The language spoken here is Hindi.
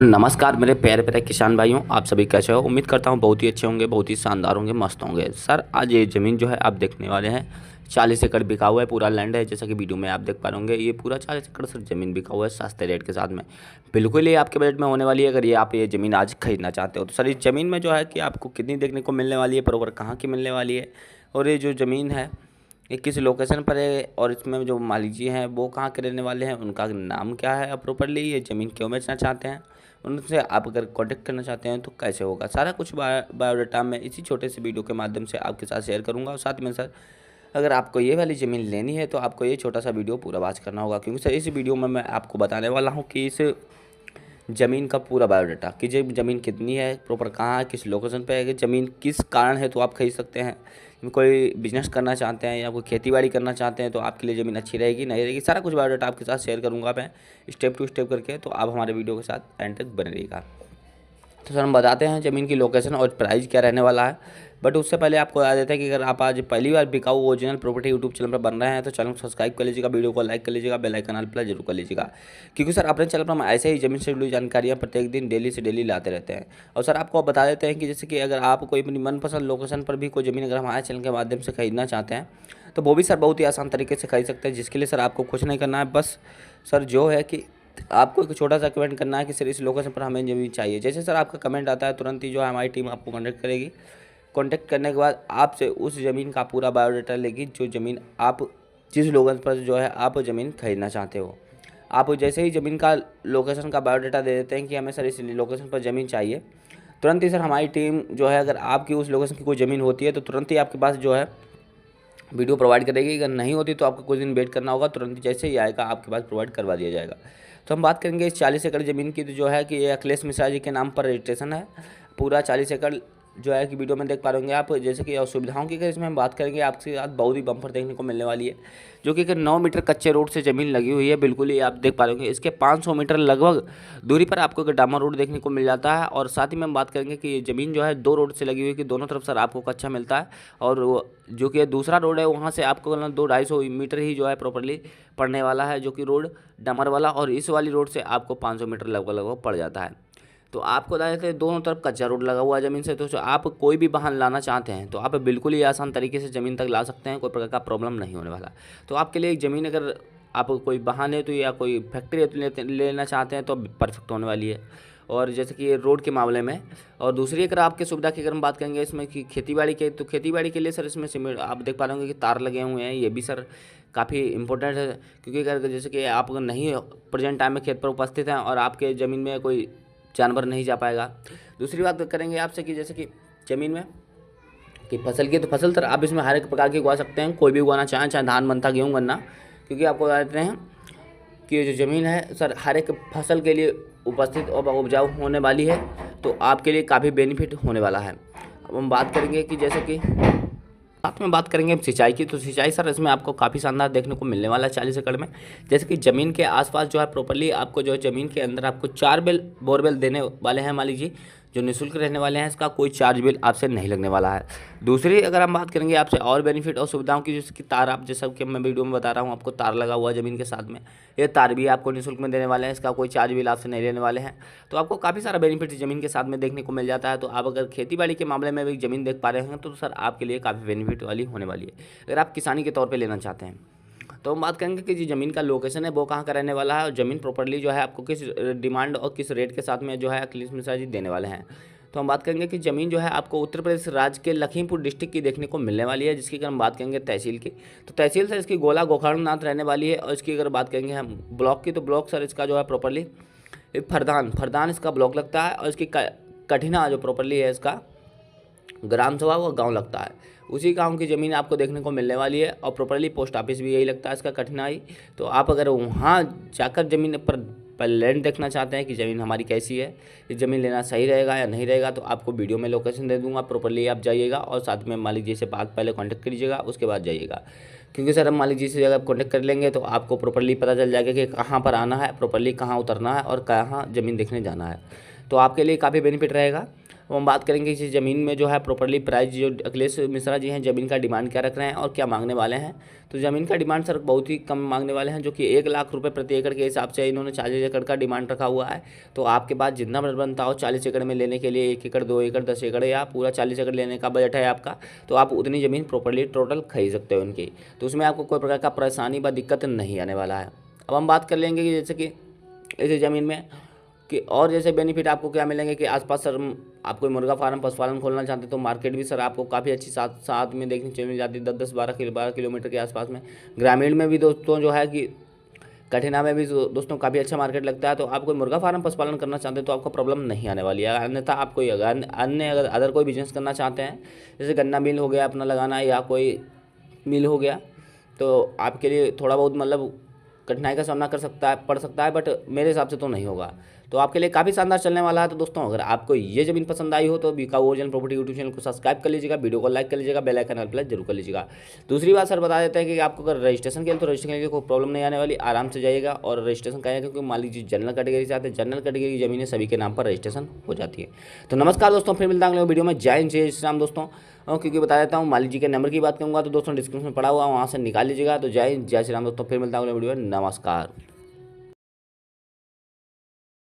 नमस्कार मेरे प्यारे प्यारे किसान भाइयों, आप सभी कैसे हो। उम्मीद करता हूँ बहुत ही अच्छे होंगे, बहुत ही शानदार होंगे, मस्त होंगे। सर आज ये ज़मीन जो है आप देखने वाले हैं 40 एकड़ बिका हुआ है, पूरा लैंड है। जैसा कि वीडियो में आप देख पा रहे होंगे, ये पूरा 40 एकड़ सर ज़मीन बिका हुआ है सस्ते रेट के साथ में। बिल्कुल ये आपके बजट में होने वाली है। अगर ये आप ये ज़मीन आज खरीदना चाहते हो तो सर इस ज़मीन में जो है कि आपको कितनी देखने को मिलने वाली है, प्रॉपर कहाँ की मिलने वाली है, और ये जो ज़मीन है ये किस लोकेशन पर है, और इसमें जो मालिक जी हैं वो कहाँ के रहने वाले हैं, उनका नाम क्या है, और प्रॉपरली ये ज़मीन क्यों बेचना चाहते हैं, उनसे आप अगर कांटेक्ट करना चाहते हैं तो कैसे होगा, सारा कुछ बायोडाटा मैं इसी छोटे से वीडियो के माध्यम से आपके साथ शेयर करूंगा। और साथ में सर अगर आपको ये वाली ज़मीन लेनी है तो आपको ये छोटा सा वीडियो पूरा वॉच करना होगा, क्योंकि सर इस वीडियो में मैं आपको बताने वाला हूँ कि इस ज़मीन का पूरा बायोडाटा कि जो ज़मीन कितनी है, प्रॉपर कहाँ है, किस लोकेशन पे है, कि ज़मीन किस कारण है तो आप खरीद सकते हैं। कोई बिजनेस करना चाहते हैं या कोई खेतीबाड़ी करना चाहते हैं तो आपके लिए ज़मीन अच्छी रहेगी नहीं रहेगी, सारा कुछ बायोडाटा आपके साथ शेयर करूँगा मैं स्टेप टू स्टेप करके। तो आप हमारे वीडियो के साथ एंड तक बने रहिएगा। तो सर हम बताते हैं ज़मीन की लोकेशन और प्राइस क्या रहने वाला है। बट उससे पहले आपको बता देते हैं कि अगर आप आज पहली बार बिकाऊ ओरिजिनल प्रॉपर्टी यूट्यूब चैनल पर बन रहे हैं तो चैनल को सब्सक्राइब कर लीजिएगा, वीडियो को लाइक कर लीजिएगा, बेल आइकन ऑल प्लस जरूर कर लीजिएगा, क्योंकि सर अपने चैनल पर हम ऐसे ही ज़मीन से जुड़ी जानकारियाँ प्रत्येक दिन डेली से डेली लाते रहते हैं। और सर आपको बता देते हैं कि जैसे कि अगर आप कोई अपनी मनपसंद लोकेशन पर भी कोई ज़मीन अगर हमारे चैनल के माध्यम से खरीदना चाहते हैं तो वो भी सर बहुत ही आसान तरीके से खरीद सकते हैं, जिसके लिए सर आपको कुछ नहीं करना है। बस सर जो है कि आपको एक छोटा सा कमेंट करना है कि सर इस लोकेशन पर हमें ज़मीन चाहिए। जैसे सर आपका कमेंट आता है तुरंत ही जो है हमारी टीम आपको कॉन्टैक्ट करेगी। कॉन्टैक्ट करने के बाद आपसे उस ज़मीन का पूरा बायोडाटा लेगी, जो ज़मीन आप जिस लोकेशन पर जो है आप ज़मीन खरीदना चाहते हो। आप जैसे ही ज़मीन का लोकेशन का बायोडाटा दे देते हैं कि हमें सर इस लोकेशन पर ज़मीन चाहिए, तुरंत ही सर हमारी टीम जो है अगर आपकी उस लोकेशन की कोई ज़मीन होती है तो तुरंत ही आपके पास जो है वीडियो प्रोवाइड करेगी। अगर नहीं होती तो आपको कुछ दिन वेट करना होगा, तुरंत जैसे ही आएगा आपके पास प्रोवाइड करवा दिया जाएगा। तो हम बात करेंगे इस 40 एकड़ ज़मीन की, तो जो है कि ये अखिलेश मिश्रा जी के नाम पर रजिस्ट्रेशन है। पूरा 40 एकड़ जो है कि वीडियो में देख पा रहे होंगे आप। जैसे कि सुविधाओं की अगर इसमें हम बात करेंगे, आपके साथ बहुत ही बम्पर देखने को मिलने वाली है, जो कि 9 मीटर कच्चे रोड से ज़मीन लगी हुई है। बिल्कुल ही आप देख पा रहे होंगे इसके 500 मीटर लगभग दूरी पर आपको एक डामर रोड देखने को मिल जाता है। और साथ ही में हम बात करेंगे कि ये ज़मीन जो है 2 रोड से लगी हुई है, कि दोनों तरफ सर आपको कच्चा मिलता है। और जो कि दूसरा रोड है वहाँ से आपको 200-250 मीटर ही जो है प्रॉपरली पड़ने वाला है, जो कि रोड डामर वाला। और इस वाली रोड से आपको 500 मीटर लगभग लगभग पड़ जाता है। तो आपको बता देते हैं दोनों तरफ कच्चा रोड लगा हुआ है ज़मीन से, तो जो आप कोई भी वाहन लाना चाहते हैं तो आप बिल्कुल ही आसान तरीके से ज़मीन तक ला सकते हैं, कोई प्रकार का प्रॉब्लम नहीं होने वाला। तो आपके लिए एक ज़मीन अगर आप कोई वाहन है तो या कोई फैक्ट्री है तो लेना चाहते हैं तो परफेक्ट होने वाली है। और जैसे कि ये रोड के मामले में, और दूसरी अगर आपके सुविधा की अगर हम बात करेंगे इसमें कि खेतीबाड़ी के, तो खेतीबाड़ी के लिए सर इसमें सीमेंट आप देख पा रहे होंगे कि तार लगे हुए हैं। ये भी सर काफ़ी इंपॉर्टेंट है, क्योंकि अगर जैसे कि आप अगर नहीं प्रेजेंट टाइम में खेत पर उपस्थित हैं और आपके ज़मीन में कोई जानवर नहीं जा पाएगा। दूसरी बात करेंगे आपसे कि जैसे कि ज़मीन में कि फसल की, तो फसल सर आप इसमें हर एक प्रकार की उगा सकते हैं, कोई भी उगाना चाहें, चाहे धान, मनता, गेहूँ, गन्ना, क्योंकि आपको बता देते हैं कि ये जो ज़मीन है सर हर एक फसल के लिए उपस्थित और उपजाऊ होने वाली है, तो आपके लिए काफ़ी बेनिफिट होने वाला है। अब हम बात करेंगे कि जैसे कि साथ में बात करेंगे सिंचाई की, तो सिंचाई सर इसमें आपको काफ़ी शानदार देखने को मिलने वाला है 40 एकड़ में। जैसे कि ज़मीन के आसपास जो है प्रॉपर्ली आपको जो है ज़मीन के अंदर आपको 4 बोरवेल देने वाले हैं मालिक जी, जो निःशुल्क रहने वाले हैं। इसका कोई चार्ज बिल आपसे नहीं लगने वाला है। दूसरी अगर हम बात करेंगे आपसे और बेनिफिट और सुविधाओं की, जैसे कि तार, आप जैसा कि मैं वीडियो में बता रहा हूँ आपको तार लगा हुआ है ज़मीन के साथ में, ये तार भी आपको निःशुल्क में देने वाले हैं, इसका कोई चार्ज बिल आपसे नहीं लेने वाले हैं। तो आपको काफ़ी सारा बेनिफिट ज़मीन के साथ में देखने को मिल जाता है। तो आप अगर खेतीबाड़ी के मामले में भी ज़मीन देख पा रहे हैं तो सर आपके लिए काफ़ी बेनिफिट वाली होने वाली है, अगर आप किसानी के तौर पर लेना चाहते हैं। तो हम बात करेंगे कि जो ज़मीन का लोकेशन है वो कहाँ का रहने वाला है, और ज़मीन प्रॉपर्ली जो है आपको किस डिमांड और किस रेट के साथ में जो है अखिलेश मिश्रा जी देने वाले हैं। तो हम बात करेंगे कि ज़मीन जो है आपको उत्तर प्रदेश राज्य के लखीमपुर डिस्ट्रिक्ट की देखने को मिलने वाली है, जिसकी अगर हम बात करेंगे तहसील की, तो तहसील सर इसकी गोला गोकर्णनाथ रहने वाली है। और इसकी अगर बात करेंगे हम ब्लॉक की, तो ब्लॉक सर इसका जो है प्रॉपरली फरदान इसका ब्लॉक लगता है। और इसकी कठिना जो प्रॉपरली है इसका ग्राम सभा व गांव लगता है, उसी गांव की ज़मीन आपको देखने को मिलने वाली है। और प्रॉपरली पोस्ट ऑफिस भी यही लगता है इसका कठिनाई। तो आप अगर वहाँ जाकर ज़मीन पर लैंड देखना चाहते हैं कि ज़मीन हमारी कैसी है, ये ज़मीन लेना सही रहेगा या नहीं रहेगा, तो आपको वीडियो में लोकेशन दे दूंगा, प्रॉपरली आप जाइएगा और साथ में मालिक जी से बात पहले कॉन्टैक्ट करिएगा, उसके बाद जाइएगा। क्योंकि सर हम मालिक जी से अगर आप कॉन्टैक्ट कर लेंगे तो आपको प्रॉपरली पता चल जाएगा कि कहाँ पर आना है, प्रॉपरली कहाँ उतरना है और कहाँ ज़मीन देखने जाना है। तो आपके लिए काफ़ी बेनिफिट रहेगा। अब हम बात करेंगे इस ज़मीन में जो है प्रॉपर्ली प्राइस, जो अखिलेश मिश्रा जी हैं ज़मीन का डिमांड क्या रख रहे हैं और क्या मांगने वाले हैं। तो ज़मीन का डिमांड सर बहुत ही कम मांगने वाले हैं, जो कि 1 लाख रुपए प्रति एकड़ के हिसाब से इन्होंने 40 एकड़ का डिमांड रखा हुआ है। तो आपके पास जितना बजट बनता हो 40 एकड़ में लेने के लिए, 1 एकड़ 2 एकड़ 10 एकड़ या पूरा 40 एकड़ लेने का बजट है आपका, तो आप उतनी ज़मीन प्रॉपर्ली टोटल खरीद सकते हो उनकी। तो उसमें आपको कोई प्रकार का परेशानी व दिक्कत नहीं आने वाला है। अब हम बात कर लेंगे कि जैसे कि इस ज़मीन में कि और जैसे बेनिफिट आपको क्या मिलेंगे कि आसपास सर आप कोई मुर्गा फार्म पशुपालन खोलना चाहते हैं तो मार्केट भी सर आपको काफ़ी अच्छी साथ साथ में देखने को मिल जाती है, 10-10 12 किलोमीटर के आसपास में। ग्रामीण में भी दोस्तों जो है कि कठिना में भी दोस्तों काफ़ी अच्छा मार्केट लगता है। तो आप कोई मुर्गा फार्म पशुपालन करना चाहते हैं तो आपको प्रॉब्लम नहीं आने वाली है। अन्यथा आप कोई अन्य अदर कोई बिजनेस करना चाहते हैं, जैसे गन्ना मिल हो गया अपना लगाना या कोई मिल हो गया, तो आपके लिए थोड़ा बहुत मतलब कठिनाई का सामना पड़ सकता है, बट मेरे हिसाब से तो नहीं होगा। तो आपके लिए काफ़ी शानदार चलने वाला है। तो दोस्तों अगर आपको ये ज़मीन पसंद आई हो तो बिकाऊ ओरिजिनल प्रॉपर्टी यूट्यूब चैनल को सब्सक्राइब कर लीजिएगा, वीडियो को लाइक कर लीजिएगा, बेल आइकन प्रेस जरूर कर लीजिएगा। दूसरी बात सर बता देते हैं कि आपको अगर रजिस्ट्रेशन के लिए तो रजिस्ट्रेशन के लिए कोई प्रॉब्लम नहीं आने वाली, आराम से जाइएगा और रजिस्ट्रेशन कराइएगा, क्योंकि मान लीजिए जनरल कैटेगरी से आते हैं, जनरल कैटेगरी की ज़मीनें सभी के नाम पर रजिस्ट्रेशन हो जाती है। तो नमस्कार दोस्तों, फिर मिलता है अगले वीडियो में। जय हिंद जय श्री राम दोस्तों। क्योंकि बता देता हूँ मालिक जी के नंबर की बात करूँगा तो दोस्तों डिस्क्रिप्शन में पड़ा हुआ वहाँ से निकाल लीजिएगा। तो जय हिंद जय श्री राम दोस्तों, फिर मिलता है अगले वीडियो में। नमस्कार।